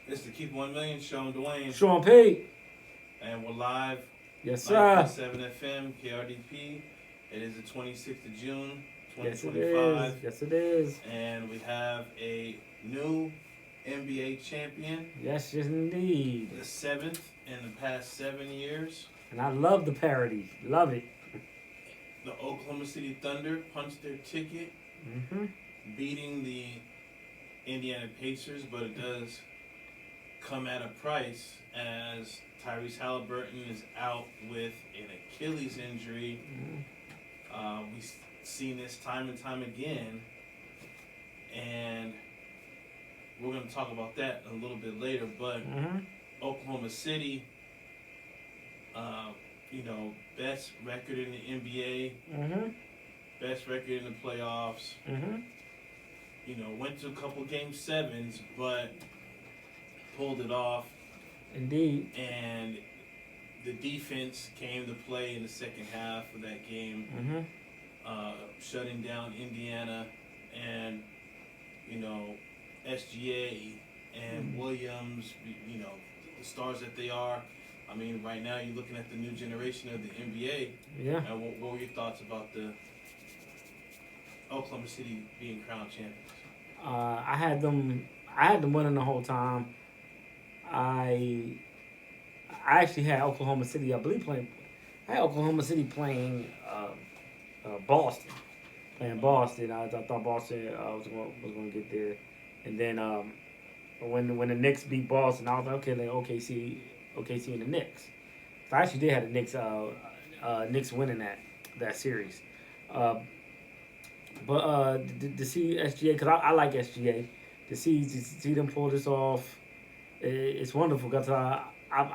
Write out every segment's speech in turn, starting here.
It's the Keep 1 Million show. I'm Dwayne. Sean P. And we're live. Yes, sir. 9.7 FM, KRDP. It is the 26th of June, 2025. Yes, it is. And we have a new NBA champion. Yes, indeed. The seventh in the past 7 years. And I love the parody. Love it. The Oklahoma City Thunder punched their ticket, beating the Indiana Pacers, but it does come at a price as Tyrese Halliburton is out with an Achilles injury. We've seen this time and time again, and we're going to talk about that a little bit later. But Oklahoma City, best record in the NBA, best record in the playoffs. Went to a couple game sevens, but pulled it off. Indeed. And the defense came to play in the second half of that game, shutting down Indiana and, SGA and Williams, the stars that they are. I mean, right now you're looking at the new generation of the NBA. Yeah. And what were your thoughts about the Oklahoma City being crowned champions? I had them winning the whole time. I actually had Oklahoma City, I believe, playing. I had Oklahoma City playing Boston. Playing Boston. I thought Boston was going to get there. And then when the Knicks beat Boston, I was like, okay, then OKC and the Knicks. So I actually did have the Knicks winning that series. But to see SGA, because I like SGA, to see them pull this off, it's wonderful. Because I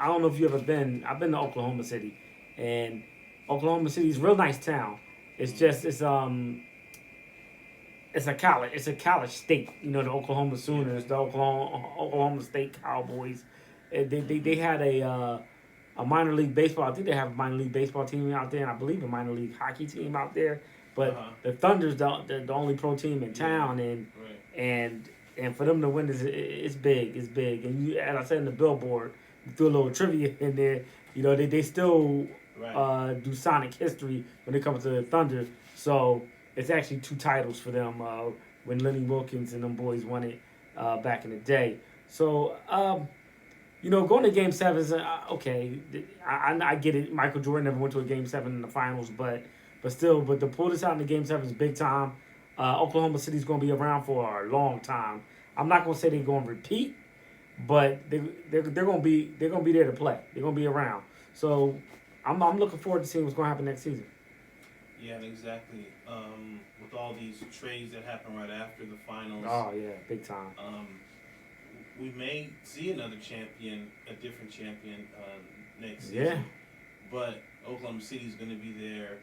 don't know if you've ever been. I've been to Oklahoma City, and Oklahoma City is a real nice town. It's just it's a college state. The Oklahoma Sooners, the Oklahoma State Cowboys. They had a minor league baseball. I think they have a minor league baseball team out there, and I believe a minor league hockey team out there. But the Thunder's the only pro team in town, and for them to win this, it's big. It's big. And as I said in the billboard, threw a little trivia in there. They still do Sonic history when it comes to the Thunder. So it's actually 2 titles for them when Lenny Wilkins and them boys won it back in the day. So going to Game 7s, okay, I get it. Michael Jordan never went to a Game 7 in the finals, but to pull this out in the Game 7 is big time. Oklahoma City's going to be around for a long time. I'm not going to say they're going to repeat, but they're going to be there to play. They're going to be around. So I'm looking forward to seeing what's going to happen next season. Yeah, exactly. With all these trades that happen right after the finals. Oh yeah, big time. We may see another champion, a different champion next season. Yeah. But Oklahoma City's going to be there.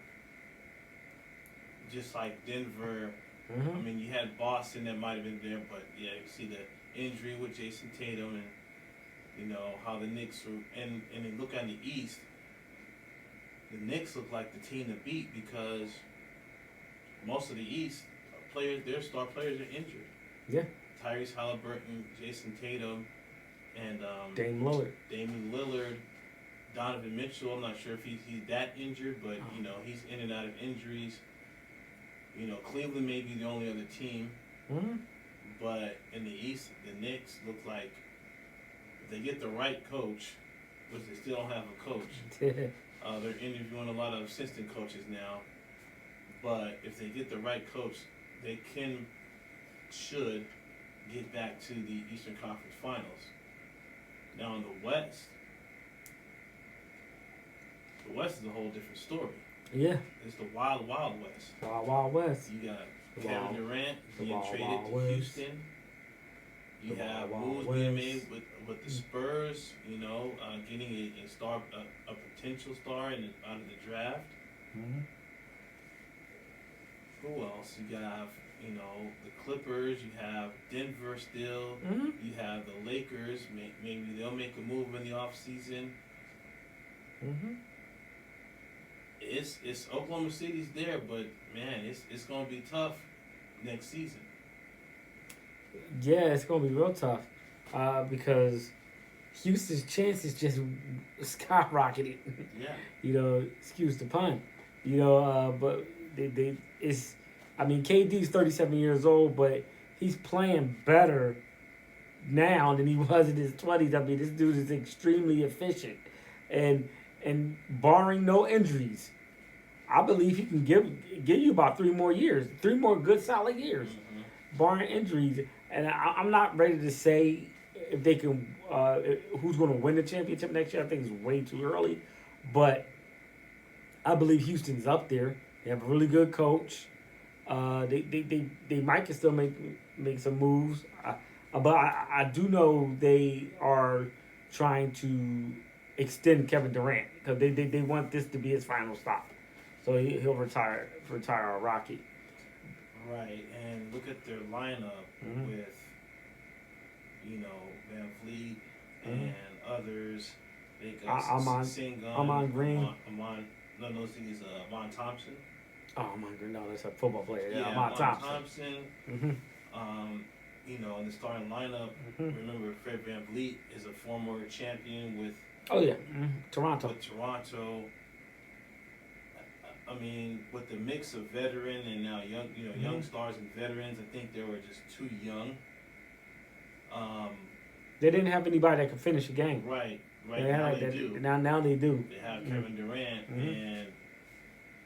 Just like Denver, I mean, you had Boston that might have been there, but yeah, you see the injury with Jason Tatum and, how the Knicks were, and then look on the East, the Knicks look like the team to beat because most of the East their star players are injured. Yeah. Tyrese Halliburton, Jason Tatum, and Damian Lillard, Donovan Mitchell. I'm not sure if he's that injured, but he's in and out of injuries. Cleveland may be the only other team, but in the East, the Knicks look like if they get the right coach, which they still don't have a coach, they're interviewing a lot of assistant coaches now, but if they get the right coach, they should get back to the Eastern Conference Finals. Now in the West is a whole different story. Yeah. It's the Wild Wild West. Wild West. You got Kevin Durant being traded to Houston. You have moves being made with the Spurs, getting a star, a potential star out of the draft. Who else? You have, the Clippers. You have Denver still. You have the Lakers. Maybe they'll make a move in the offseason. it's Oklahoma City's there, but man, it's gonna be tough next season. Yeah, it's gonna be real tough because Houston's chances just skyrocketed. Yeah. Excuse the pun. But they it's. I mean, KD's 37 years old, but he's playing better now than he was in his 20s. I mean, this dude is extremely efficient, and barring no injuries, I believe he can give you about 3 more years, 3 more good solid years, barring injuries. And I'm not ready to say if they can who's going to win the championship next year. I think it's way too early, but I believe Houston's up there. They have a really good coach. They might can still make some moves, but I do know they are trying to extend Kevin Durant because they want this to be his final stop, so he'll retire a Rocky. Right, and look at their lineup with Van Vliet and others. They got Amon Green. No, he's Von Thompson. Oh, Amon Green. No, that's a football player. Yeah, Von Thompson. In the starting lineup, remember Fred Van Vliet is a former champion with. Oh yeah, Toronto. With Toronto. I mean, with the mix of veteran and now young stars and veterans, I think they were just too young. They didn't have anybody that could finish a game. Right. Now they do. Now they do. They have Kevin Durant, and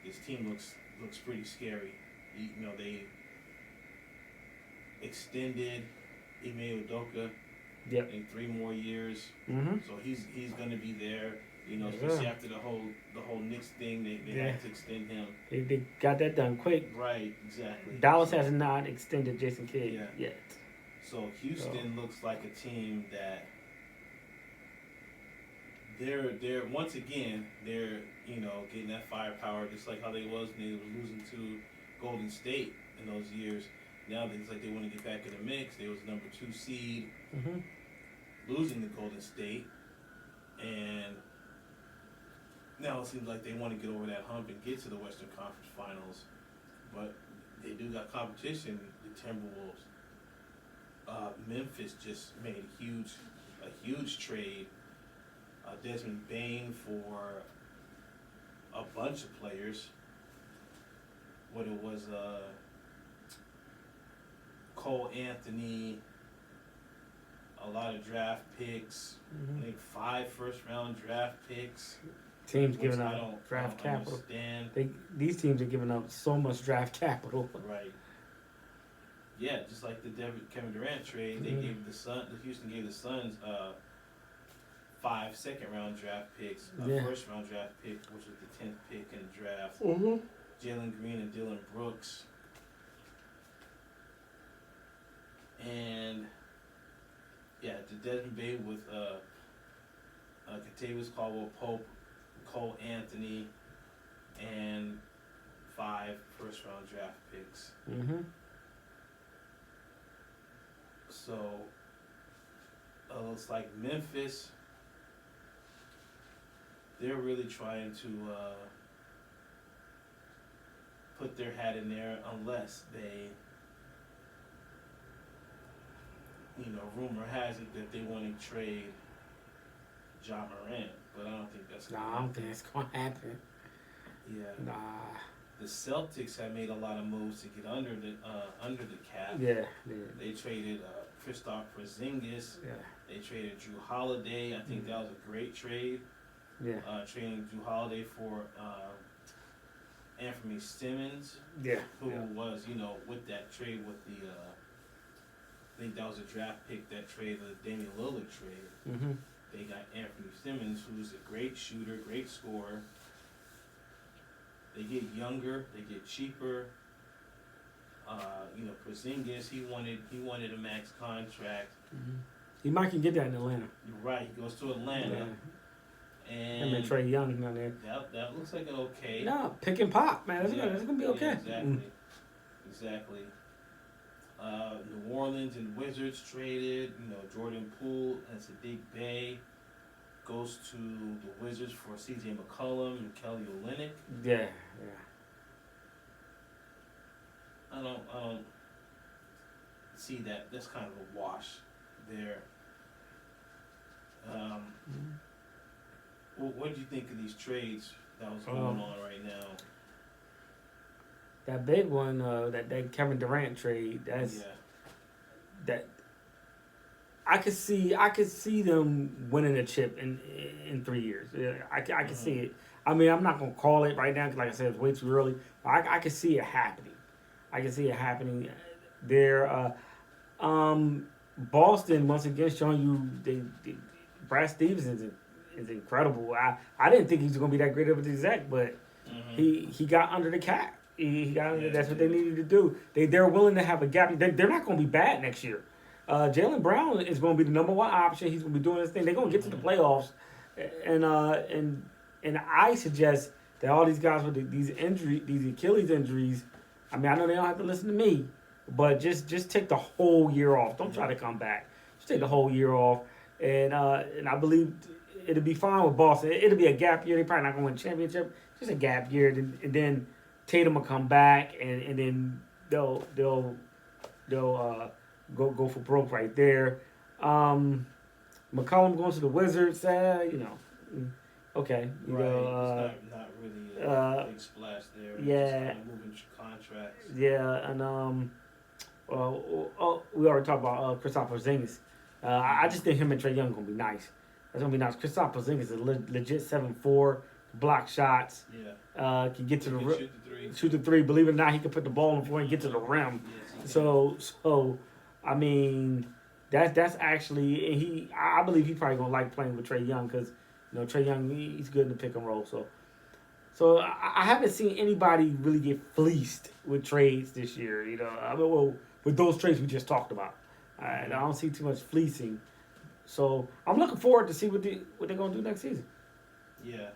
this team looks pretty scary. They extended Ime Udoka in 3 more years, so he's going to be there. Especially after the whole Knicks thing, they had to extend him. They got that done quick. Right, exactly. Dallas has not extended Jason Kidd yet. So Houston looks like a team that they're once again they're getting that firepower just like how they was when they was losing to Golden State in those years. Now it's like they want to get back in the mix. They was number 2 seed, losing to Golden State, and now it seems like they want to get over that hump and get to the Western Conference Finals. But they do got competition. The Timberwolves. Memphis just made a huge trade. Desmond Bane for a bunch of players. What it was, Cole Anthony, a lot of draft picks. I think 5 first-round draft picks. Teams giving up draft capital. These teams are giving up so much draft capital. Right. Yeah, just like the Kevin Durant trade, they gave Houston gave the Suns 5 second-round draft picks, a first-round draft pick, which was the 10th pick in the draft. Jalen Green and Dylan Brooks. And the Desmond Bay with Kentavious Caldwell-Pope, Cole Anthony, and 5 first-round draft picks. So it looks like Memphis, they're really trying to put their hat in there unless they, rumor has it that they want to trade Ja Morant, but I don't think that's going to happen. I don't think it's going to happen. Yeah. The Celtics have made a lot of moves to get under the cap. Yeah. They traded Kristaps Porzingis. Yeah. They traded Drew Holiday. I think that was a great trade. Yeah. Trading Drew Holiday for Anthony Simmons. Yeah. Who was, with that trade with the, I think that was a draft pick that traded the Damian Lillard trade. They got Anthony Simmons, who's a great shooter, great scorer. They get younger, they get cheaper. Porzingis, he wanted a max contract. He might can get that in Atlanta. You're right, he goes to Atlanta. Yeah. And then Trae Young down there. That looks like an okay. No, pick and pop, man. That's gonna be okay. Yeah, exactly. New Orleans and Wizards traded, Jordan Poole and Sadiq Bey. goes to the Wizards for C.J. McCollum and Kelly Olynyk. Yeah. I don't see that. That's kind of a wash there. What do you think of these trades that was going on right now? That big one, that Kevin Durant trade. That I could see them winning a chip in 3 years. Yeah, I can see it. I mean, I'm not gonna call it right now because, like I said, it's way too early. But I can see it happening. I can see it happening there. Boston once again showing you Brad Stevens is incredible. I didn't think he was gonna be that great of a exec, but he got under the cap. He got under. That's what they needed to do. They're willing to have a gap. They're not gonna be bad next year. Jaylen Brown is going to be the number one option. He's going to be doing his thing. They're going to get to the playoffs, and I suggest that all these guys with these injuries, these Achilles injuries. I mean, I know they don't have to listen to me, but just take the whole year off. Don't try to come back. Just take the whole year off, and I believe it'll be fine with Boston. It'll be a gap year. They're probably not going to win a championship. Just a gap year, and then Tatum will come back, and then they'll go for broke right there. McCollum going to the Wizards, okay. Right, it's not really a big splash there. Yeah. Just kind of moving contracts. Yeah, and we already talked about Kristaps Porzingis. I just think him and Trae Young gonna be nice. That's gonna be nice. Kristaps Porzingis is a legit 7'4", block shots. Yeah. Can get to the rim. Shoot the 3. Shoot the 3. Believe it or not, he can put the ball in the floor and get to the rim. Yes, So I mean, that's actually, and I believe he's probably gonna like playing with Trae Young because Trae Young he's good in the pick and roll. So I haven't seen anybody really get fleeced with trades this year. I mean, well, with those trades we just talked about, I don't see too much fleecing. So I'm looking forward to see what they're gonna do next season. Yeah.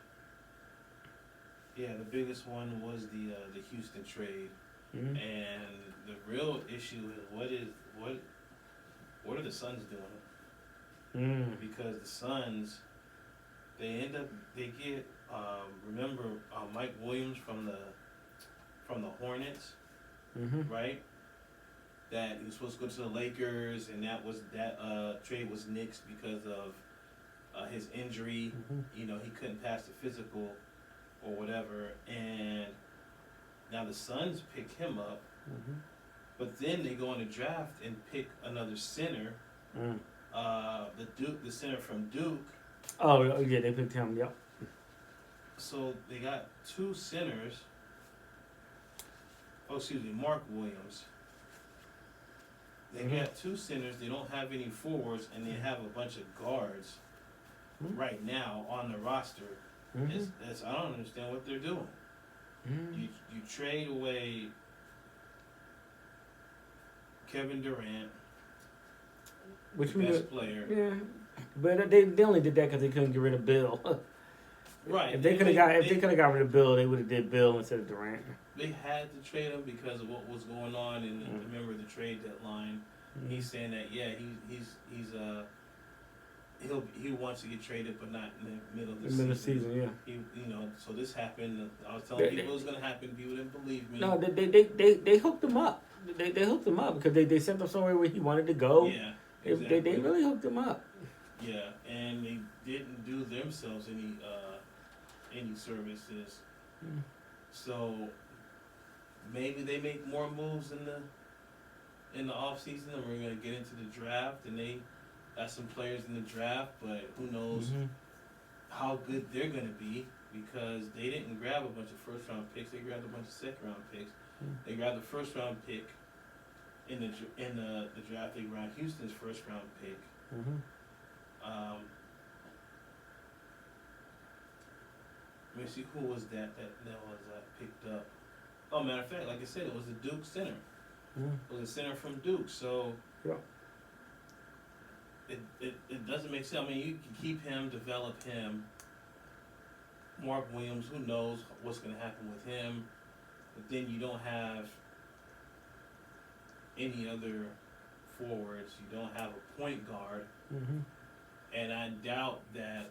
Yeah, the biggest one was the Houston trade. Mm-hmm. And the real issue is what are the Suns doing? Because the Suns, they get remember Mike Williams from the Hornets, right? That he was supposed to go to the Lakers, and that trade was nixed because of his injury. He couldn't pass the physical or whatever, and now the Suns pick him up, but then they go in the draft and pick another center, the center from Duke. Oh yeah, they picked him. Yep. So they got 2 centers. Oh, excuse me, Mark Williams. They got 2 centers. They don't have any forwards, and they have a bunch of guards right now on the roster. I don't understand what they're doing. You trade away Kevin Durant, which best player. Yeah, but they only did that because they couldn't get rid of Bill. Right. If they could have got rid of Bill, they would have did Bill instead of Durant. They had to trade him because of what was going on in remember the trade deadline. He's saying that he wants to get traded, but not in the middle of the season. Yeah. So this happened. I was telling people it was going to happen. People didn't believe me. No, they hooked him up. They hooked him up because they sent him somewhere where he wanted to go. Yeah, exactly. They really hooked him up. Yeah, and they didn't do themselves any services. So maybe they make more moves in the off season, and we're going to get into the draft, and they got some players in the draft, but who knows how good they're going to be, because they didn't grab a bunch of first round picks. They grabbed a bunch of second round picks. They grabbed the first round pick in the draft. They grabbed Houston's first round pick. Let me see, who was that was picked up? Oh, matter of fact, like I said, it was the Duke center. It was a center from Duke. So it doesn't make sense. I mean, you can keep him, develop him. Mark Williams, who knows what's going to happen with him? But then you don't have any other forwards. You don't have a point guard. And I doubt that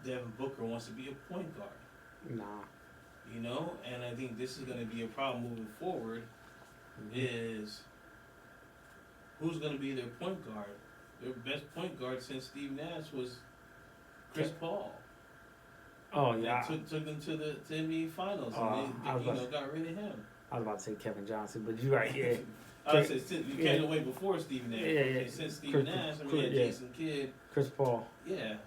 Devin Booker wants to be a point guard. Nah. You know, and I think this is going to be a problem moving forward. Is who's going to be their point guard? Their best point guard since Steve Nash was Chris Paul. Oh yeah. Took them to the NBA Finals, and they got rid of him. I was about to say Kevin Johnson, but you're right. Yeah. I said you came away before Steve Nash. Yeah. Since Steve Nash, I mean, Jason Kidd, Chris Paul. Yeah.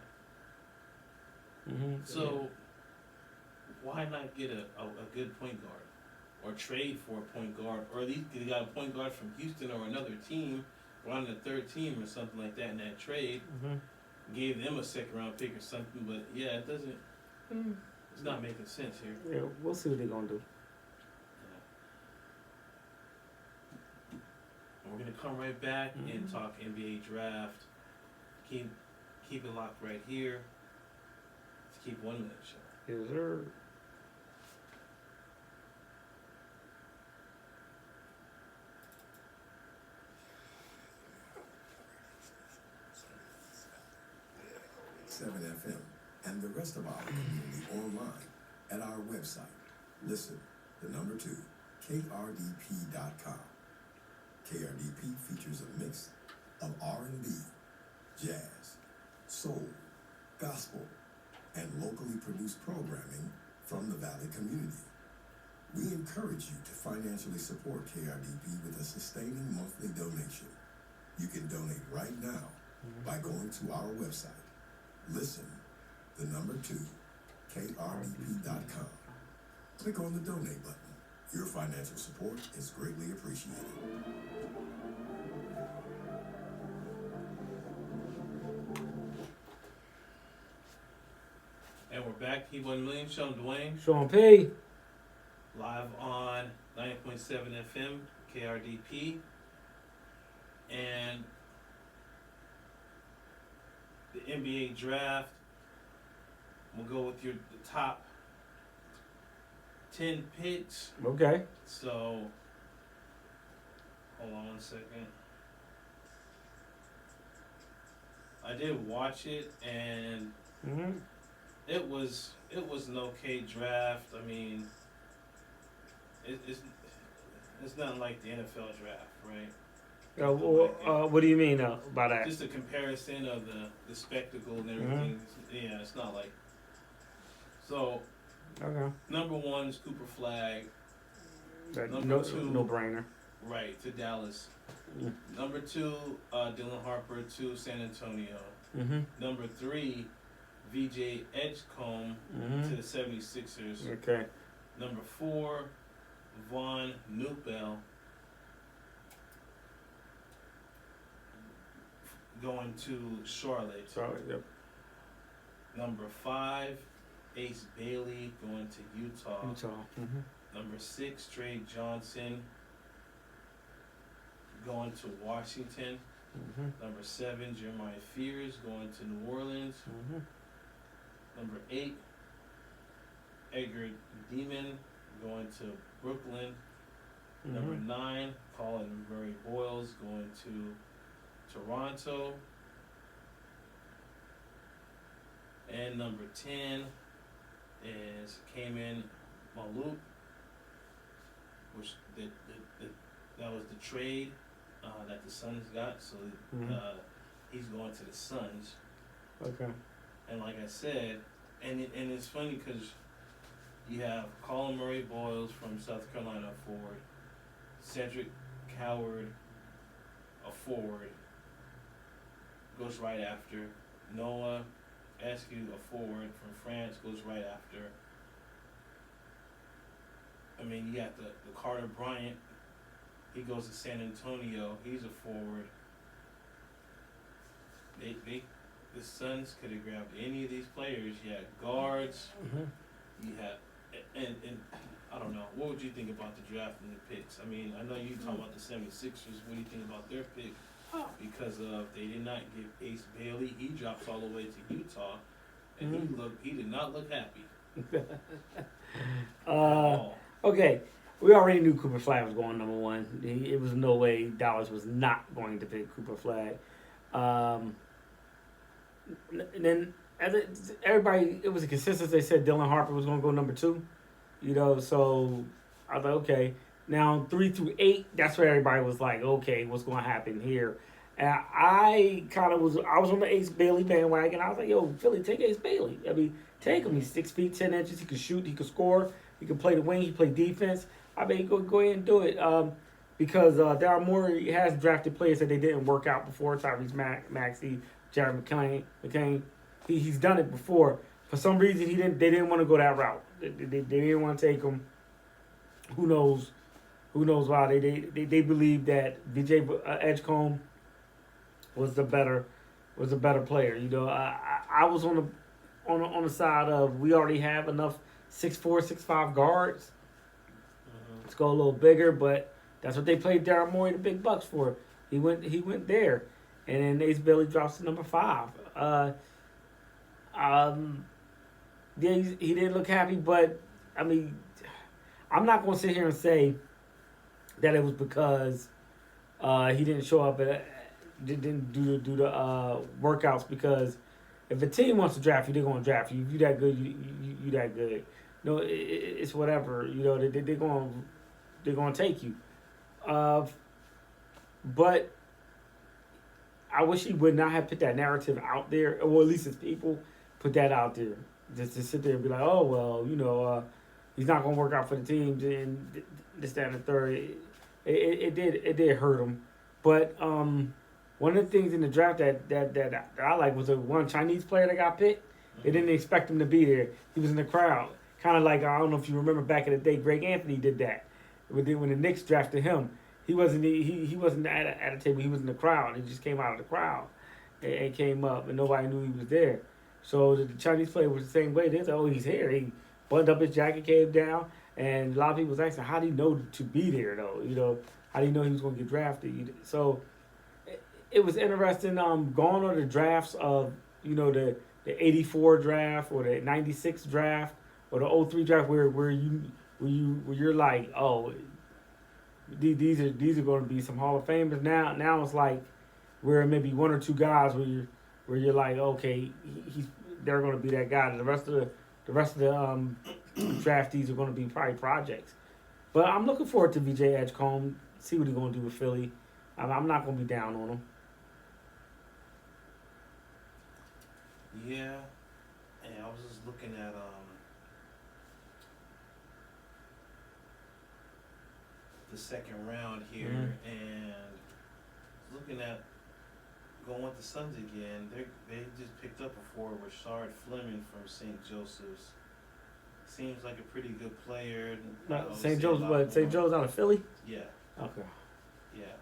So why not get a good point guard, or trade for a point guard, or at least you got a point guard from Houston or another team, or on the third team or something like that in that trade. Gave them a second round pick or something, but yeah, it doesn't. It's not making sense here. Yeah, we'll see what they're gonna do. We're gonna come right back and talk NBA draft. Keep it locked right here. Let's keep 1 minute show. Yes, sir. FM and the rest of our community online at our website. Listen, the number 2, KRDP.com. KRDP features a mix of R&B, jazz, soul, gospel, and locally produced programming from the Valley community. We encourage you to financially support KRDP with a sustaining monthly donation. You can donate right now by going to our website. Listen, the number 2, KRDP.com. Click on the donate button. Your financial support is greatly appreciated. And we're back. He 1 million. Sean Dwayne. Sean P. Live on 90.7 FM, KRDP. And the NBA draft. We'll go with the top 10 picks. Okay. So, hold on 1 second. I did watch it, and it was an okay draft. I mean, it's not like the NFL draft, right? What do you mean by that? Just a comparison of the spectacle and everything. Yeah, it's not like. So, number 1 is Cooper Flag. Number 2, no brainer. Right, to Dallas. Number 2, Dylan Harper to San Antonio. Number 3, VJ Edgecombe to the 76ers. Okay. Number 4, Von Newbell going to Charlotte. Yep. Number 5, Ace Bailey going to Utah. Number 6, Trey Johnson going to Washington. Number 7, Jeremiah Fears going to New Orleans. Number 8, Edgar Demon going to Brooklyn. Number 9, Colin Murray Boyles going to Toronto. And number 10 is Kamen Maluk, which that was the trade that the Suns got. So he's going to the Suns. Okay. And like I said, and it's funny because you have Colin Murray Boyles from South Carolina, a forward. Cedric Coward, a forward. Goes right after. Noah Eskew, a forward from France, goes right after. I mean, you got the Carter Bryant. He goes to San Antonio. He's a forward. The Suns could have grabbed any of these players. You had guards. You had, and I don't know. What would you think about the draft and the picks? I mean, I know you talk about the 76ers. What do you think about their pick? Because they did not give Ace Bailey. He drops all the way to Utah, and he did not look happy. Okay, we already knew Cooper Flag was going number 1. It was no way Dallas was not going to pick Cooper Flag. And then everybody, it was a consensus. They said Dylan Harper was going to go number 2. So I was like, okay. Now 3 through 8, that's where everybody was like, okay, what's going to happen here? And I was on the Ace Bailey bandwagon. I was like, yo, Philly, take Ace Bailey. I mean, take him. He's 6 feet 10 inches. He can shoot. He can score. He can play the wing. He can play defense. I mean, go ahead and do it. Because Daryl Morey has drafted players that they didn't work out before. Tyrese Maxey, Jared McCain. He's done it before. For some reason, they didn't want to go that route. They didn't want to take him. Who knows why? They believe that VJ Edgecombe was the better player. I was on the side of we already have enough 6'4", 6'5" guards. Let's go a little bigger, but that's what they played Daryl Morey the big bucks for. He went there, and then Ace Bailey drops to number 5. Yeah, he didn't look happy, but I mean, I'm not gonna sit here and say that it was because he didn't show up and didn't do the workouts. Because if a team wants to draft you, they're gonna draft you. If you that good, you that good. No, it's whatever. They're gonna take you. But I wish he would not have put that narrative out there, or at least his people put that out there. Just to sit there and be like, oh, well, he's not going to work out for the team, and this, that, and the third. It did hurt him. But one of the things in the draft that I like was one Chinese player that got picked. They didn't expect him to be there. He was in the crowd. Kind of like, I don't know if you remember back in the day, Greg Anthony did that. When the Knicks drafted him, he wasn't at a table. He was in the crowd. He just came out of the crowd and came up, and nobody knew he was there. So the Chinese player was the same way. They said, oh, he's here. He buttoned up his jacket, came down, and a lot of people was asking, how do you know to be there, though? How do you know he was going to get drafted? So it was interesting going on the drafts of, the 84 draft or the 96 draft or the 03 draft where you're like, oh, these are going to be some Hall of Famers. Now it's like where maybe one or two guys where you're like, okay, they're going to be that guy. The rest of the draftees are going to be probably projects. But I'm looking forward to VJ Edgecombe. See what he's going to do with Philly. I'm not going to be down on him. Yeah, and I was just looking at the second round here, and looking at going with the Suns again. They just picked up a forward, Rashard Fleming from St. Joseph's. Seems like a pretty good player. St. Joe's, what? St. Joe's out of Philly? Yeah. Okay. Yeah.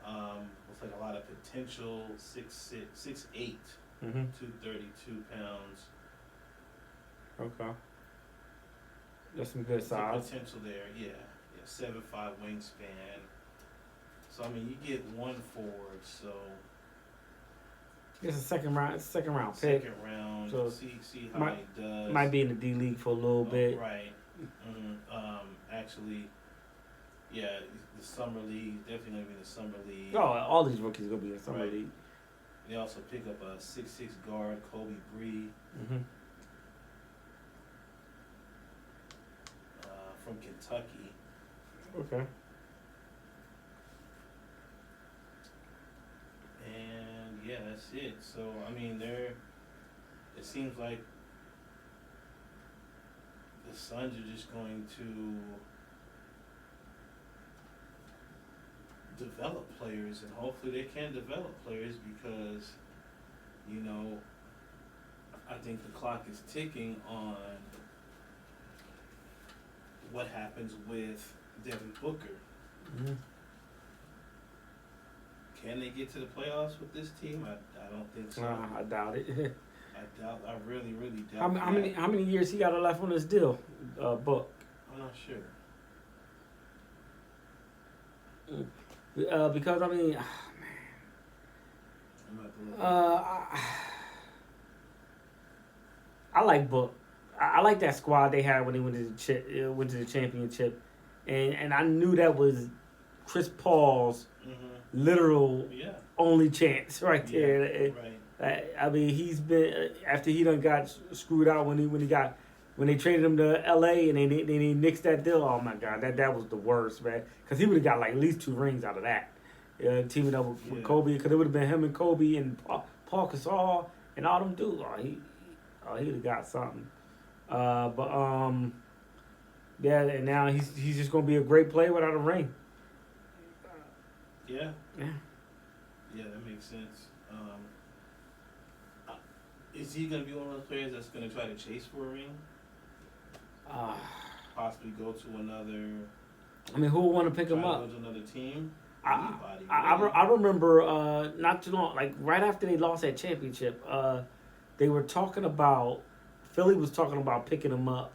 Looks like a lot of potential. 6'8", 232 pounds. Okay. That's some good size. Potential there, yeah. 7'5" wingspan. So I mean, you get one forward, so. It's a second round pick. Second round. So see how he does. Might be in the D League for a little bit. Right. Actually, yeah, the summer league, definitely gonna be in the summer league. Oh, all these rookies gonna be in the summer league. They also pick up a 6'6" guard, Kobe Bree. From Kentucky. Okay. And yeah, that's it. So I mean, it seems like the Suns are just going to develop players, and hopefully they can develop players because, I think the clock is ticking on what happens with Devin Booker. Can they get to the playoffs with this team? I don't think so. I doubt it. I really, really doubt it. How many years he got left on this deal, Book? I'm not sure. Because I mean, I like Book. I like that squad they had when they went to the championship, and I knew that was Chris Paul's literal only chance right there. I mean, he's been after he done got screwed out when they traded him to L.A. and they nixed that deal. Oh my God, that was the worst, man. Because he would have got like at least 2 rings out of that. Teaming up with Kobe, because it would have been him and Kobe and Paul Gasol and all them dudes. He'd have got something. Yeah, and now he's just gonna be a great player without a ring. Yeah. Yeah. Yeah, that makes sense. Is he gonna be one of those players that's gonna try to chase for a ring? Possibly go to another. I mean, who would want to pick him up? Go to another team. I remember not too long, like right after they lost that championship, they were talking about Philly was talking about picking him up,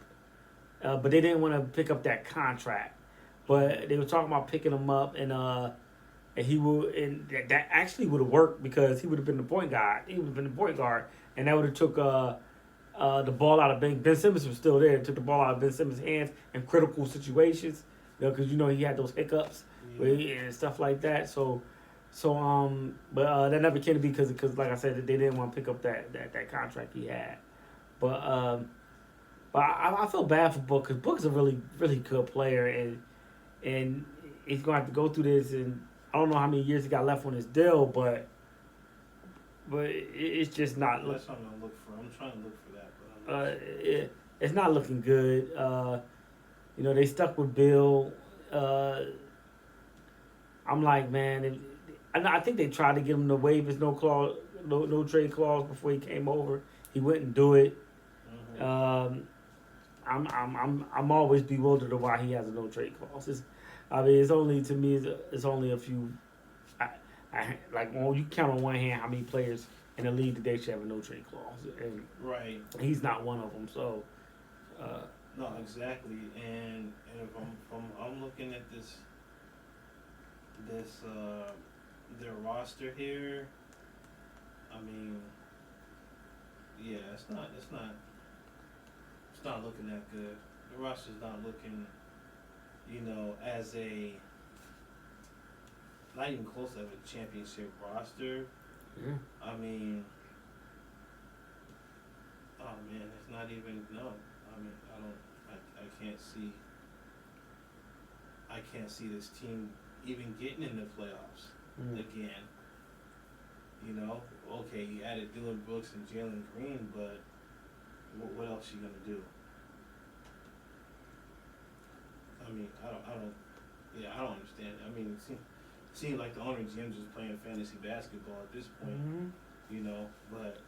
but they didn't want to pick up that contract. But they were talking about picking him up, and he would, and that actually would have worked because he would have been the point guard. He would have been the point guard, and that would have took the ball out of Ben Simmons was still there. It took the ball out of Ben Simmons' hands in critical situations, because he had those hiccups and stuff like that. But that never came to be because like I said, they didn't want to pick up that contract he had. But I feel bad for Book because Book's a really really good player, and he's gonna have to go through this, and I don't know how many years he got left on his deal, but it's just not. That's what I'm gonna look for. I'm trying to look for that, but it's not looking good. They stuck with Bill. I'm like, man, I think they tried to get him to waive his no trade clause before he came over. He wouldn't do it. Mm-hmm. I'm always bewildered of why he has a no trade clause. It's only to me it's only a few. You count on one hand how many players in the league today should have a no trade clause, and right, he's not one of them. So. No, exactly, and if I'm looking at this their roster here, I mean, yeah, it's not looking that good. The roster's not looking, as not even close to a championship roster. Yeah. I mean, oh man, it's not even no. I mean, I can't see this team even getting in the playoffs again. Okay, you added Dylan Brooks and Jalen Green, but what else you gonna do? I mean, I don't understand. I mean, it seems like the owner Jim's just playing fantasy basketball at this point, but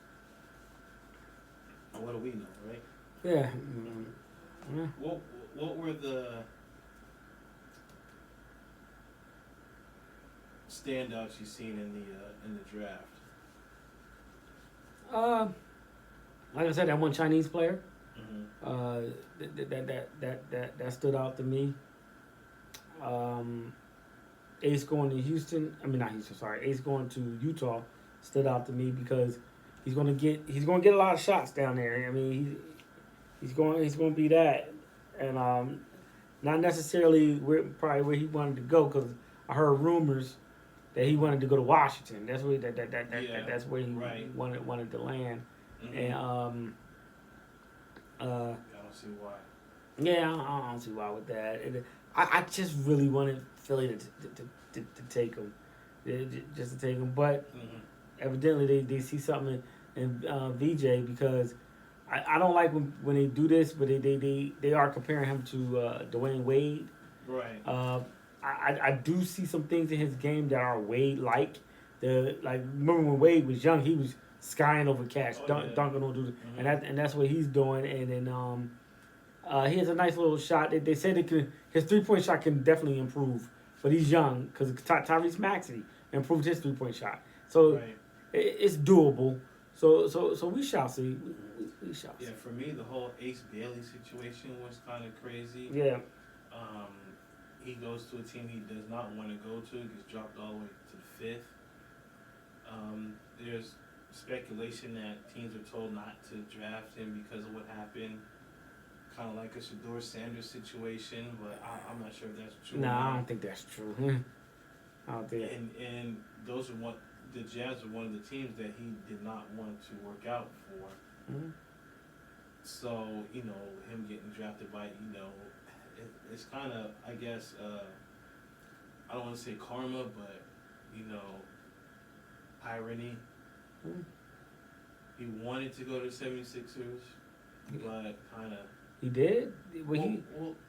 what do we know, right? Yeah. What were the standouts you seen in the draft? Like I said, that one Chinese player. Mm-hmm. That stood out to me. Ace going to Houston. I mean, not Houston. Sorry, Ace going to Utah stood out to me because he's going to get a lot of shots down there. I mean, he's going to be that, and not necessarily where he wanted to go, because I heard rumors that he wanted to go to Washington. That's where that's where he wanted to land. Mm-hmm. And I don't see why. Yeah, I don't see why with that. And I just really wanted Philly to take him, just to take him. But evidently they see something in VJ, because I don't like when they do this, but they are comparing him to Dwayne Wade. Right. I do see some things in his game that are Wade-like. Remember when Wade was young, he was skying over cats, dunking on dudes, and that's what he's doing. And then he has a nice little shot. They said his 3-point shot can definitely improve, but he's young, because Tyrese Maxey improved his 3-point shot, so it's doable. So we shall see. We shall see. Yeah, for me, the whole Ace Bailey situation was kind of crazy. Yeah. He goes to a team he does not want to go to. Gets dropped all the way to the 5th. There's speculation that teams are told not to draft him because of what happened. Kind of like a Shedeur Sanders situation, but I'm not sure if that's true. No, I don't think that's true. I don't think. And those are the Jazz were one of the teams that he did not want to work out for. Mm-hmm. So, you know, him getting drafted by, you know, it's kind of, I guess, I don't want to say karma, but, you know, irony. Mm-hmm. He wanted to go to the 76ers, but kind of. He did? Well,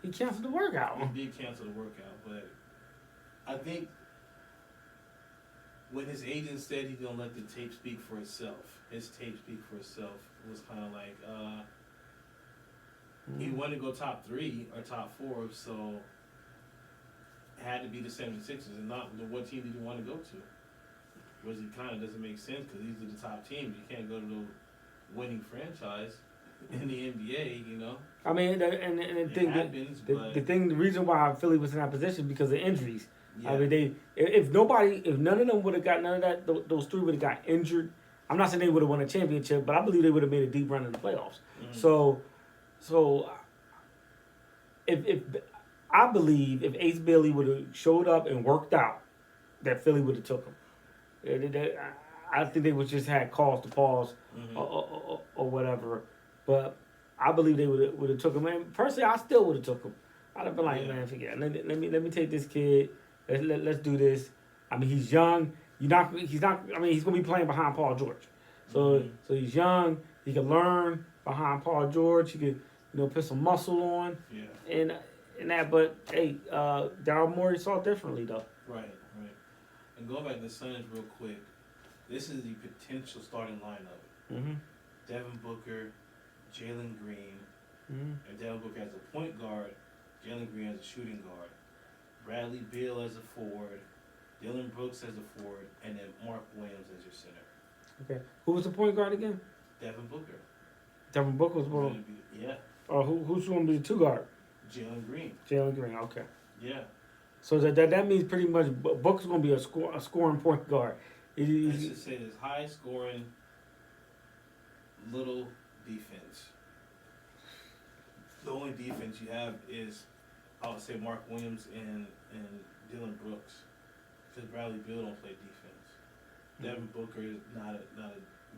he canceled the workout. He did cancel the workout, but I think when his agent said he's going to let the tape speak for itself, his tape speak for itself was kind of like, he wanted to go top 3 or top 4, so it had to be the 76ers and not what team did he want to go to. Which it kind of doesn't make sense because these are the top teams. You can't go to the winning franchise in the NBA, you know. I mean, the reason why Philly was in that position because of injuries. Yeah. I mean, if none of them would have got none of that, those 3 would have got injured. I'm not saying they would have won a championship, but I believe they would have made a deep run in the playoffs. Mm-hmm. So if I believe if Ace Bailey would have showed up and worked out, that Philly would have took him. I think they would just had cause to pause, mm-hmm. or whatever, but I believe they would have took him. And personally, I still would have took him. I'd have been like, man, forget it. Let me take this kid. Let's do this. I mean, he's young. He's not. I mean, he's gonna be playing behind Paul George. So he's young. He can learn behind Paul George. He could, put some muscle on. Yeah. And that. But hey, Daryl Morey saw it differently though. Right. And going back to the Suns real quick, this is the potential starting lineup. Mm-hmm. Devin Booker, Jalen Green, mm-hmm. and Devin Booker as a point guard, Jalen Green as a shooting guard, Bradley Beal as a forward, Dylan Brooks as a forward, and then Mark Williams as your center. Okay. Who was the point guard again? Devin Booker. Devin Booker was one. Yeah. Who's going to be the 2 guard? Jalen Green. Jalen Green. Okay. Yeah. So that means pretty much Booker's going to be a scoring point guard. I should say this: high scoring, little defense. The only defense you have is, I would say, Mark Williams and Dylan Brooks, because Bradley Beal don't play defense. Mm-hmm. Devin Booker is not a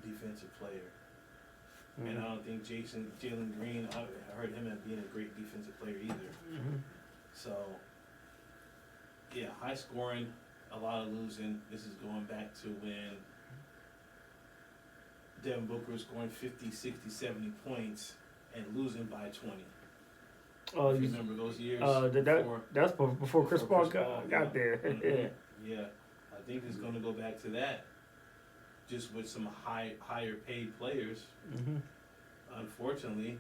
defensive player, and I don't think Jalen Green. I heard him as being a great defensive player either. Mm-hmm. So. Yeah, high scoring, a lot of losing. This is going back to when Devin Booker was scoring 50, 60, 70 points and losing by 20. Oh, you remember those years? That's before Chris Paul got there. Mm-hmm. Yeah, I think it's going to go back to that, just with some higher paid players, mm-hmm. unfortunately.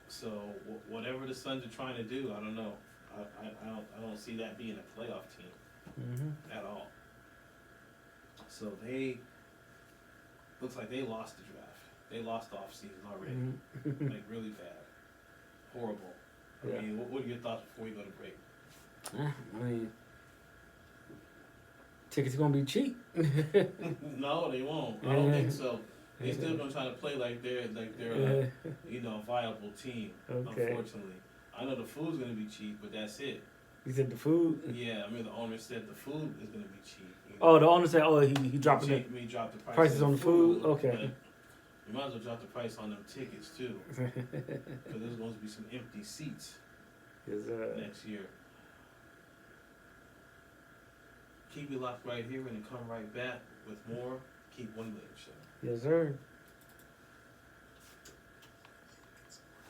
So whatever the Suns are trying to do, I don't know. I don't see that being a playoff team, mm-hmm. at all. So looks like they lost the draft. They lost the offseason already, mm-hmm. like really bad, horrible. I mean, what are your thoughts before we go to break? I mean, tickets are gonna be cheap. No, they won't. I don't think so. They still gonna try to play like they're a viable team. Okay. Unfortunately. I know the food's going to be cheap, but that's it. You said the food? Yeah, I mean, the owner said the food is going to be cheap. Oh, the owner said, he dropped the prices on the food? Okay. You might as well drop the price on them tickets, too. Because there's going to be some empty seats next year. Keep it locked right here and then come right back with more Keep 1 Million Show. Yes, sir.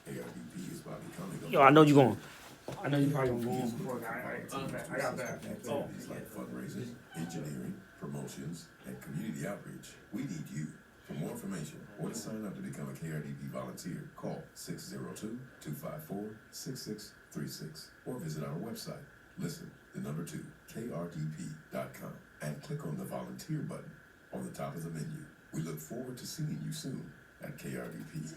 ARDP is about becoming Yo, I know you're going. I know you probably going to go on before I got that. Activities like fundraising, engineering, promotions, and community outreach. We need you. For more information or to sign up to become a KRDP volunteer, call 602-254-6636 or visit our website. Listen, the number 2, KRDP.com, and click on the volunteer button on the top of the menu. We look forward to seeing you soon at KRDP.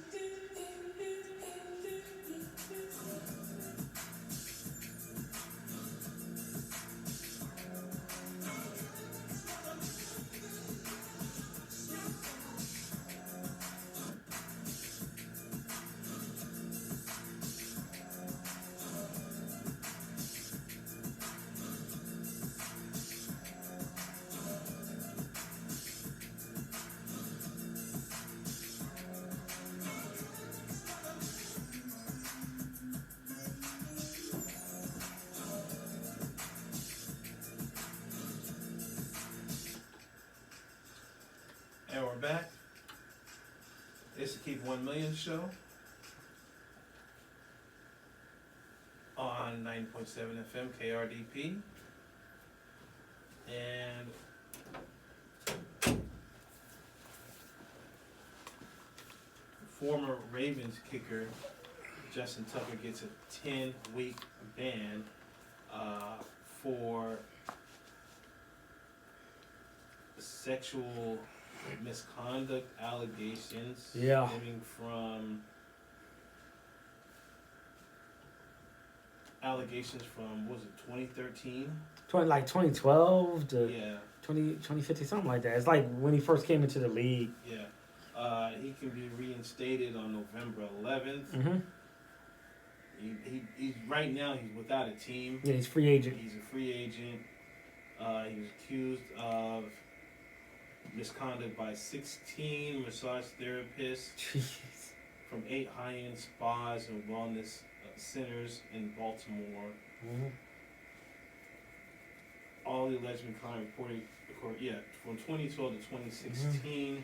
1 Million show on 90.7 FM KRDP. And former Ravens kicker Justin Tucker gets a 10-week ban for sexual misconduct allegations stemming from what was it, 2013? 2012 to 2015, something like that. It's like when he first came into the league. Yeah. He can be reinstated on November 11th. Mm-hmm. He's right now he's without a team. Yeah, he's free agent. He's a free agent. He was accused of misconduct by 16 massage therapists Jeez. from 8 high-end spas and wellness centers in Baltimore. Mm-hmm. All the alleged misconduct reported, from 2012 to 2016. Mm-hmm.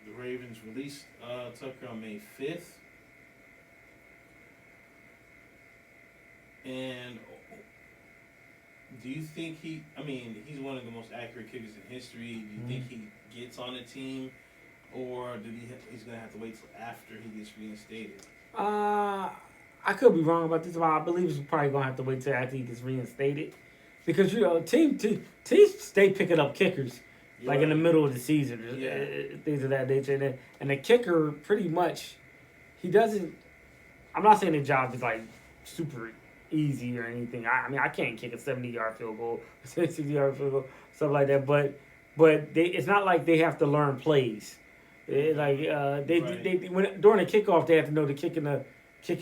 The Ravens released Tucker on May 5th. And do you think he's one of the most accurate kickers in history. Do you think he gets on a team, or he's going to have to wait till after he gets reinstated? I could be wrong about this, but I believe he's probably going to have to wait till after he gets reinstated. Because, teams stay picking up kickers, in the middle of the season, things of that nature. And the kicker, pretty much, he doesn't, I'm not saying the job is, super easy or anything. I can't kick a 70-yard field goal, a 60-yard field goal, stuff like that. But it's not like they have to learn plays. During the kickoff, they have to know to kick in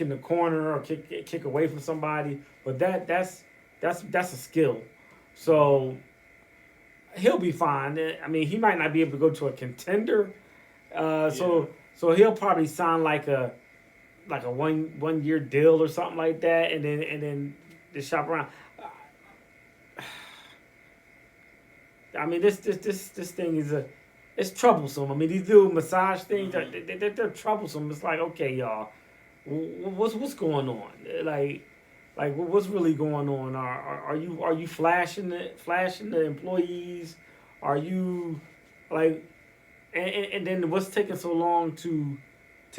the corner or kick away from somebody. But that's a skill. So he'll be fine. He might not be able to go to a contender. So he'll probably sign like a 1 year deal or something like that, and then just shop around. This thing is it's troublesome. These little massage things they're troublesome. It's like, okay, y'all, what's going on? Like what's really going on? Are you flashing the employees? Are you and then what's taking so long to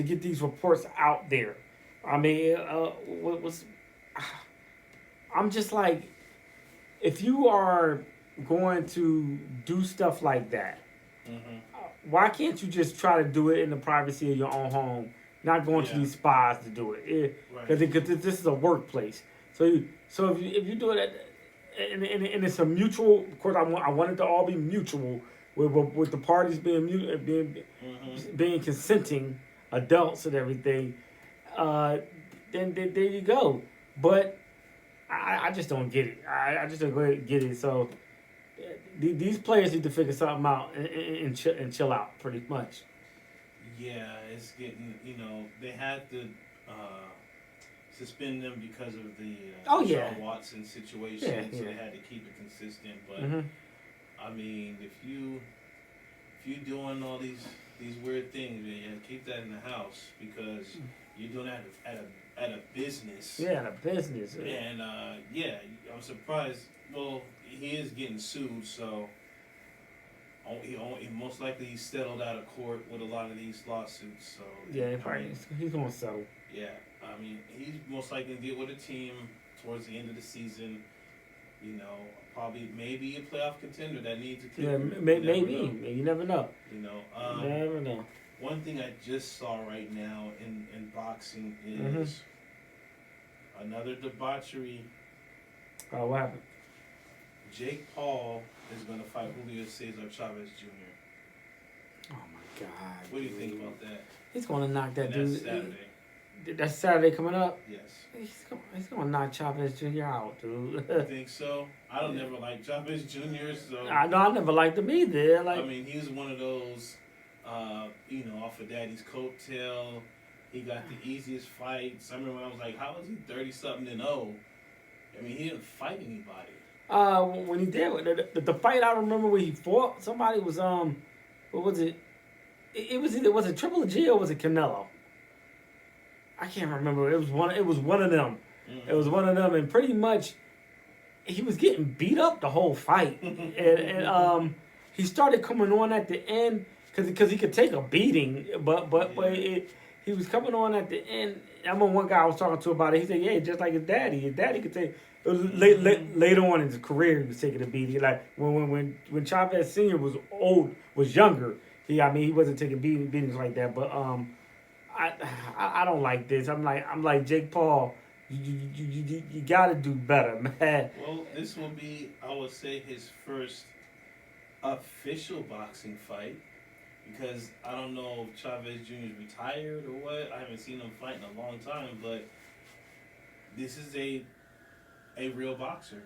get these reports out there? I'm just like, if you are going to do stuff like that, why can't you just try to do it in the privacy of your own home, not going to these spas to do it? Because this is a workplace. So if you do it, and it's a mutual. Of course, I want it to all be mutual, with the parties being consenting adults and everything. Then there you go. But I just don't get it. I just don't get it. So these players need to figure something out and chill out, pretty much. Yeah, it's getting, they had to suspend them because of the Sean Watson situation, so they had to keep it consistent. But if you doing all these weird things, keep that in the house, because you're doing that at a business. Yeah, at a business. And I'm surprised. Well, he is getting sued, so he most likely he's settled out of court with a lot of these lawsuits. So he's gonna settle. Yeah, he's most likely gonna get with a team towards the end of the season. Probably maybe a playoff contender that needs a kicker. Yeah, maybe. You never know. Never know. One thing I just saw right now in boxing is another debauchery. Oh, what happened? Jake Paul is going to fight Julio Cesar Chavez Jr. Oh my God! What do you think about that? He's going to knock that dude. That's Saturday. That's Saturday coming up? Yes. He's going to knock Chavez Jr. out, dude. You think so? I don't never like Chavez Jr., so... I never liked him either. he was one of those, off of Daddy's coattail. He got the easiest fights. I remember when I was like, how is he 30-something and 0? He didn't fight anybody. When he did, the fight I remember when he fought somebody was, what was it? it was either was it Triple G or was it Canelo? I can't remember. It was one. It was one of them. Mm-hmm. It was one of them, and pretty much he was getting beat up the whole fight, and he started coming on at the end because he could take a beating, but he was coming on at the end. I remember one guy I was talking to about it. He said, "Yeah, just like his daddy. His daddy could take." It was later on in his career, he was taking a beating. Like when Chavez Senior was younger. He wasn't taking beatings like that. But I don't like this. I'm like Jake Paul. You got to do better, man. Well, this will be, I would say, his first official boxing fight. Because I don't know if Chavez Jr. is retired or what. I haven't seen him fight in a long time, but this is a real boxer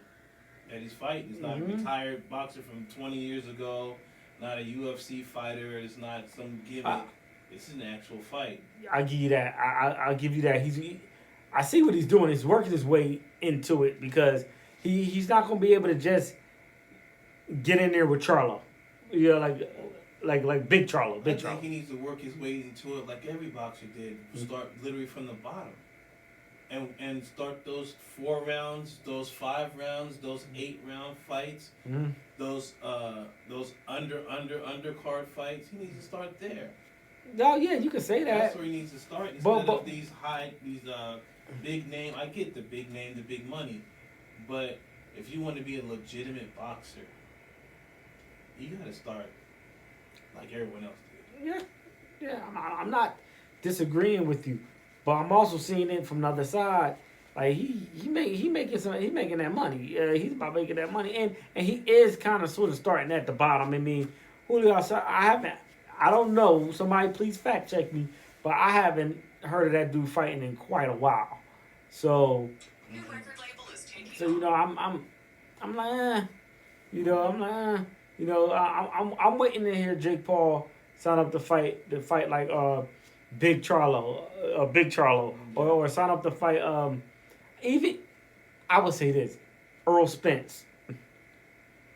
that he's fighting. He's not a retired boxer from 20 years ago, not a UFC fighter. It's not some gimmick. This is an actual fight. I'll give you that. I'll give you that. I see what he's doing. He's working his way into it because he's not going to be able to just get in there with Charlo. You know, like Big Charlo. I think he needs to work his way into it like every boxer did. Start literally from the bottom. And start those 4 rounds, those 5 rounds, those 8-round fights, those undercard fights. He needs to start there. No, yeah, you can say that. That's where he needs to start instead of these big name. I get the big name, the big money, but if you want to be a legitimate boxer, you got to start like everyone else did. Yeah. I'm not disagreeing with you, but I'm also seeing it from the other side. Like he making that money. He's about making that money, and he is kind of sort of starting at the bottom. I mean, Julio, I don't know. Somebody please fact check me, but I haven't heard of that dude fighting in quite a while. So, I'm like, I'm waiting to hear Jake Paul sign up to fight like Big Charlo, or sign up to fight even I would say this, Earl Spence.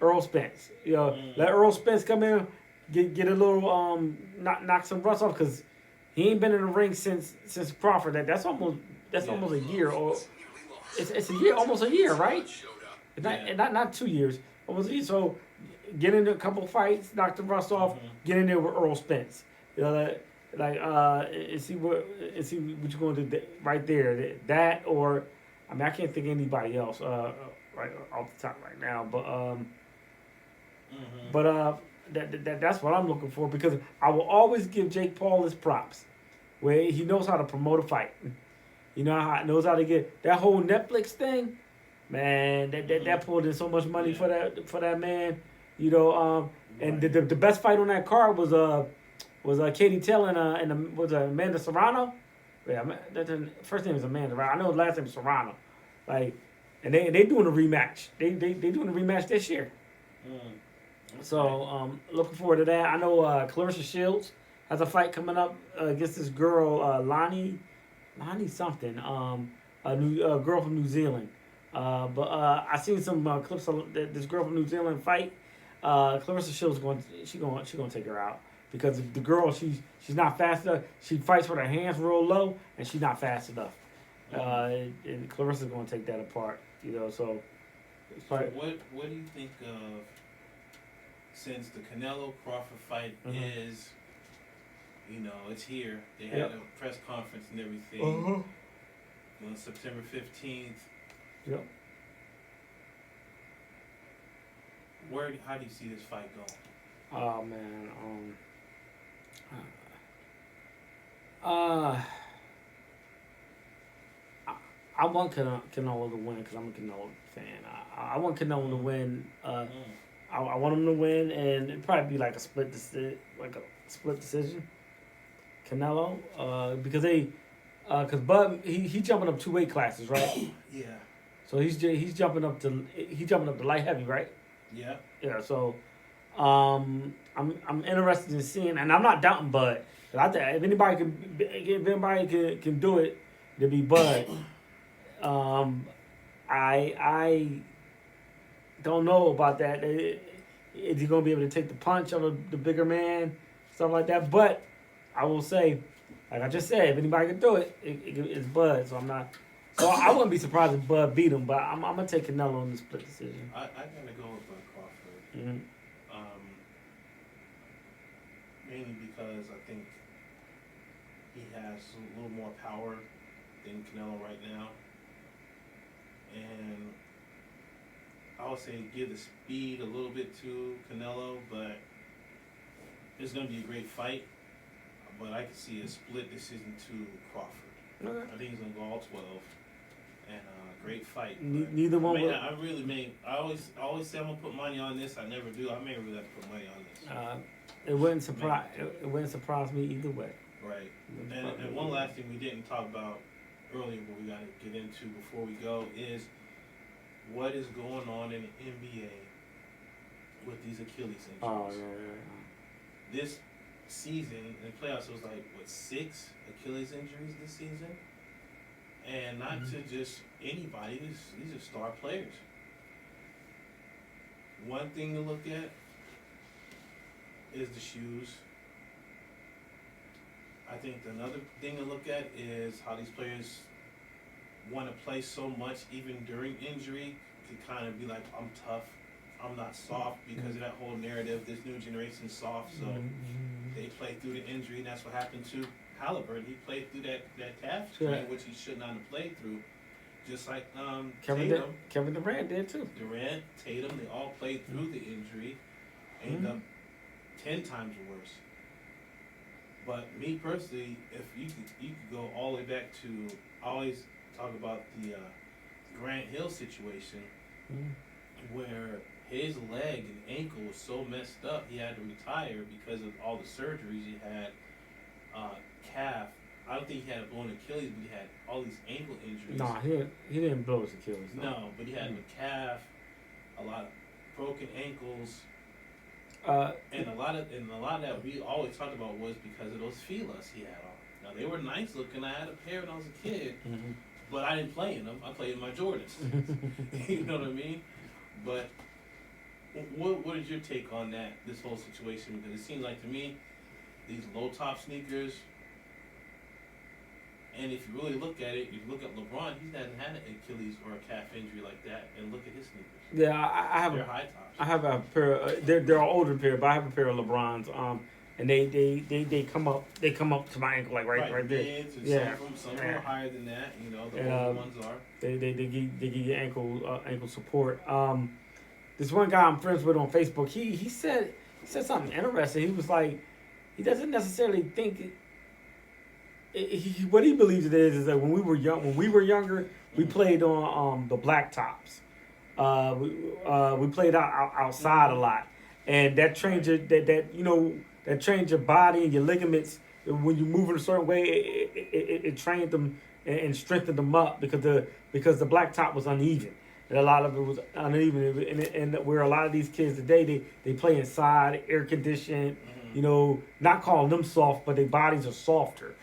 Let Earl Spence come in, get a little knock some rust off because he ain't been in the ring since Crawford. That's almost a year, or it's a year, almost a year, right? Not 2 years, almost a year. So get into a couple fights, knock the rust off, get in there with Earl Spence. And see what you're going to do right there. That or I can't think of anybody else right off the top right now, but that's what I'm looking for because I will always give Jake Paul his props, where he knows how to promote a fight. Knows how to get that whole Netflix thing, man. That pulled in so much money for that man. And the best fight on that card was Katie Taylor and Amanda Serrano. Yeah, first name is Amanda, right? I know the last name is Serrano. Like, and they doing a rematch. They doing a rematch this year. So looking forward to that. I know Clarissa Shields has a fight coming up against this girl Lonnie something. A girl from New Zealand. But I seen some clips of this girl from New Zealand fight. Clarissa Shields gonna take her out. Because the girl, she's not fast enough. She fights with her hands real low, and she's not fast enough. And Clarissa's going to take that apart, So, what do you think of since the Canelo Crawford fight is, it's here. They had a press conference and everything on September 15th. Yep. How do you see this fight going? Oh man. I want Canelo to win because I'm a Canelo fan. I want Canelo to win. I want him to win, and it'd probably be like a split decision. Canelo, because Bud he jumping up 2 weight classes, right? Yeah. So he's jumping up to light heavy, right? Yeah. Yeah. So, I'm interested in seeing, and I'm not doubting Bud. I think if anybody can do it, it'll be Bud. I don't know about that. Is he gonna be able to take the punch on the bigger man? stuff like that. But I will say, like I just said, if anybody can do it, it's Bud. So I'm not. So I wouldn't be surprised if Bud beat him, but I'm gonna take Canelo in the split decision. I gotta go with Bud Crawford. Mm-hmm. Mainly because I think he has a little more power than Canelo right now, and I would say give the speed a little bit to Canelo, but it's gonna be a great fight. But I can see a split decision to Crawford. Okay. I think he's gonna go all 12. And great fight. Neither one. I always say I'm gonna put money on this. I never do. I may really have to put money on this. It wouldn't surprise me either way. Right. And one last thing we didn't talk about earlier, but we gotta get into before we go is what is going on in the NBA with these Achilles injuries. Oh yeah. This season in the playoffs, it was like 6 Achilles injuries this season. And not to just anybody, these are star players. One thing to look at is the shoes. I think another thing to look at is how these players want to play so much even during injury to kind of be like, I'm tough, I'm not soft, because of that whole narrative, this new generation's soft, so they play through the injury, and that's what happened to Halliburton. He played through that calf strain, which he should not have played through. Just like Kevin Durant did too. Durant, Tatum, they all played through the injury, ended up 10 times worse. But me personally, if you could go all the way back to, I always talk about the Grant Hill situation, where his leg and ankle was so messed up he had to retire because of all the surgeries he had. Calf. I don't think he had a blown Achilles, but he had all these ankle injuries. No, he didn't blow his Achilles. No, but he had a calf, a lot of broken ankles, and a lot of that we always talked about was because of those Filas he had on. Now they were nice looking. I had a pair when I was a kid, but I didn't play in them. I played in my Jordans. You know what I mean? But what is your take on this whole situation? Because it seems like to me, these low top sneakers. And if you really look at it, you look at LeBron, he hasn't had an Achilles or a calf injury like that. And look at his sneakers. Yeah, I have. They're high tops. I have a pair. They're an older pair, but I have a pair of LeBrons. And they come up to my ankle like right there. Yeah. Some are higher than that. You know, the older ones are. They give you ankle support. This one guy I'm friends with on Facebook, he said something interesting. He was like, he doesn't necessarily think. What he believes it is that when we were younger, we played on the black tops. We played outside a lot, and that trained that trained your body and your ligaments. When you move in a certain way, it trained them and strengthened them up because the black top was uneven. And a lot of it was uneven, and where a lot of these kids today they play inside, air conditioned. Not calling them soft, but their bodies are softer.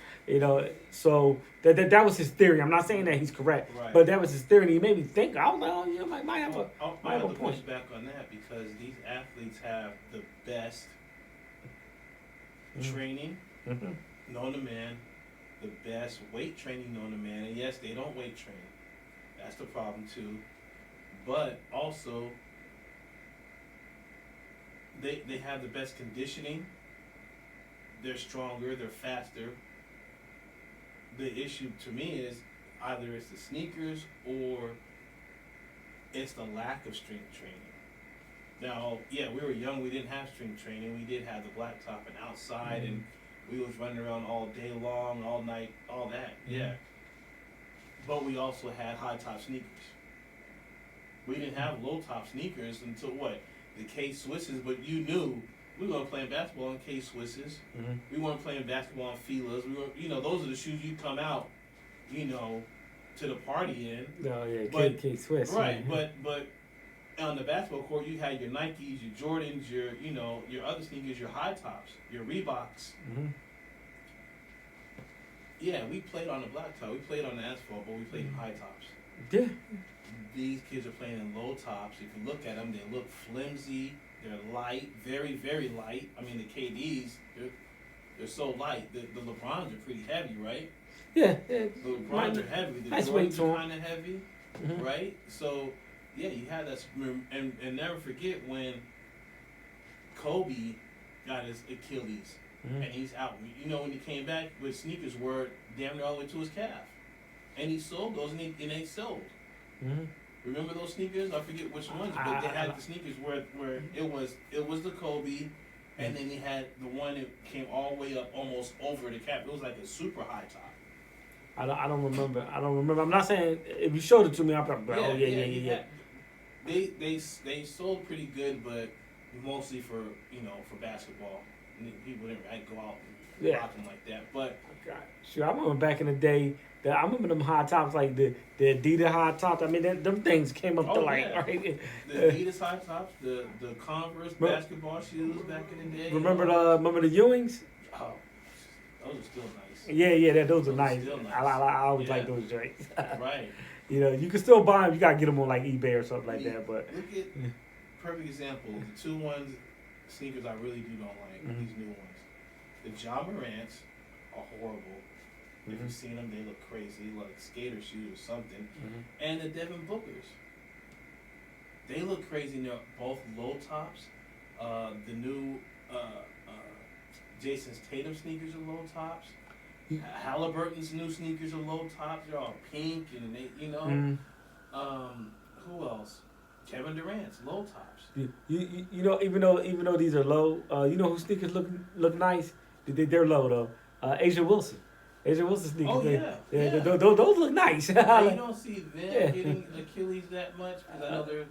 So that was his theory. I'm not saying that he's correct, but that was his theory. And he made me think. I was like, might have a point. Push back on that because these athletes have the best training known to man, the best weight training known to man, and yes, they don't weight train. That's the problem too. But also, they have the best conditioning. They're stronger. They're faster. The issue to me is either it's the sneakers or it's the lack of strength training. Now, yeah, we were young. We didn't have strength training. We did have the black top and outside, and we was running around all day long, all night, all that. Yeah. But we also had high top sneakers. We didn't have low top sneakers until the K Swisses. But you knew we weren't playing basketball in K Swisses. We weren't playing basketball in Filas. We were, those are the shoes you come out, to the party in. Oh yeah, K Swiss. Right, but on the basketball court, you had your Nikes, your Jordans, your other sneakers, your high tops, your Reeboks. Yeah, we played on the black top. We played on the asphalt, but we played in high tops. Yeah. These kids are playing in low tops. If you look at them, they look flimsy. They're light, very, very light. I mean, the KDs, they're so light. The LeBrons are pretty heavy, right? Yeah. The LeBrons are heavy. The Nice weight Jordans to 'em. are kind of heavy, right? So, yeah, you had that. And never forget when Kobe got his Achilles and he's out. You know, when he came back, with sneakers were damn near all the way to his calf. And he sold those, and they sold. Remember those sneakers? I forget which ones, but they had the sneakers where it was the Kobe, and then he had the one that came all the way up almost over the cap. It was like a super high top. I don't remember. I'm not saying if you showed it to me, I'm like, oh yeah. They sold pretty good, but mostly for basketball. People didn't go out and rock them like that. But sure, I remember back in the day. I remember them high tops, like the Adidas high tops. I mean, them things came up to like right. The Adidas high tops, the Converse basketball shoes back in the day. Remember the Ewings? Oh, those are still nice. Yeah, those are nice. Still nice. I always like those joints. Right. You know, you can still buy them. You gotta get them on like eBay or something like that. But look at perfect example. The two ones sneakers I really don't like. These new ones. The John Morants are horrible. If you've seen them, they look crazy, like skater shoes or something. And the Devin Bookers, they look crazy. They're both low tops. The new Jason Tatum sneakers are low tops. Halliburton's new sneakers are low tops. They're all pink and they, who else? Kevin Durant's low tops. You know, even though these are low, you know who sneakers look nice? They're low though. Asia Wilson sneakers. Oh yeah. Those look nice. You don't see them getting Achilles that much because I know there's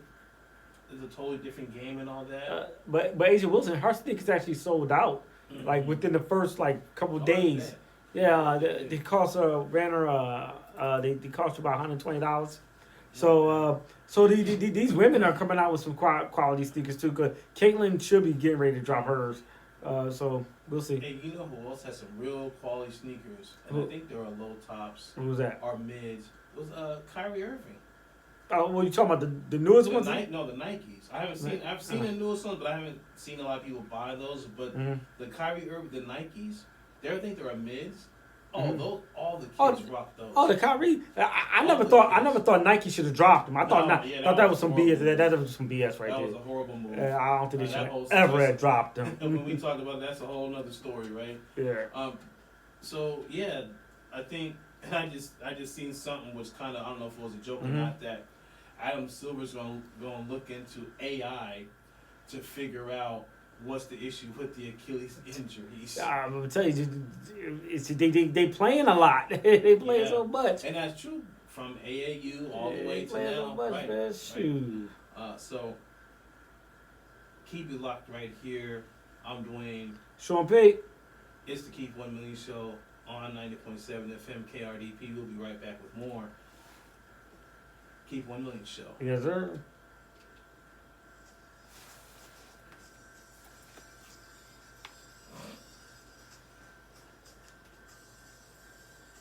a totally different game and all that. But Asia Wilson, her sneakers actually sold out like within the first like couple of days. Yeah, they cost her they cost her about $120. So these women are coming out with some quality sneakers too. Cause Caitlyn should be getting ready to drop hers. So we'll see. Hey, you know who else has some real quality sneakers? And I think there are low tops. Who's that? Or mids. It was Kyrie Irving. Oh, what are you talking about? The newest ones? No, the Nikes. I've seen the newest ones, but I haven't seen a lot of people buy those. But the Kyrie Irving, the Nikes, I think they're mids. Oh, all the kids rock those. Oh, the Kyrie. I never thought Nike should have dropped them. I thought that was some BS. That was some BS right there. That was a horrible move. I don't think they should ever have dropped them. And when we talked about that's a whole other story, right? Yeah. So yeah, I think I just seen something which kind of I don't know if it was a joke or not that Adam Silver's gonna look into AI to figure out what's the issue with the Achilles injuries. I'm gonna tell you, they playing a lot. They playing so much, and that's true from AAU all the way to now. So much, right, man. Right. So keep it locked right here. I'm Dwayne. Sean Pate. It's the Keep 1 Million Show on 90.7 FM KRDP. We'll be right back with more Keep 1 Million Show. Yes, sir.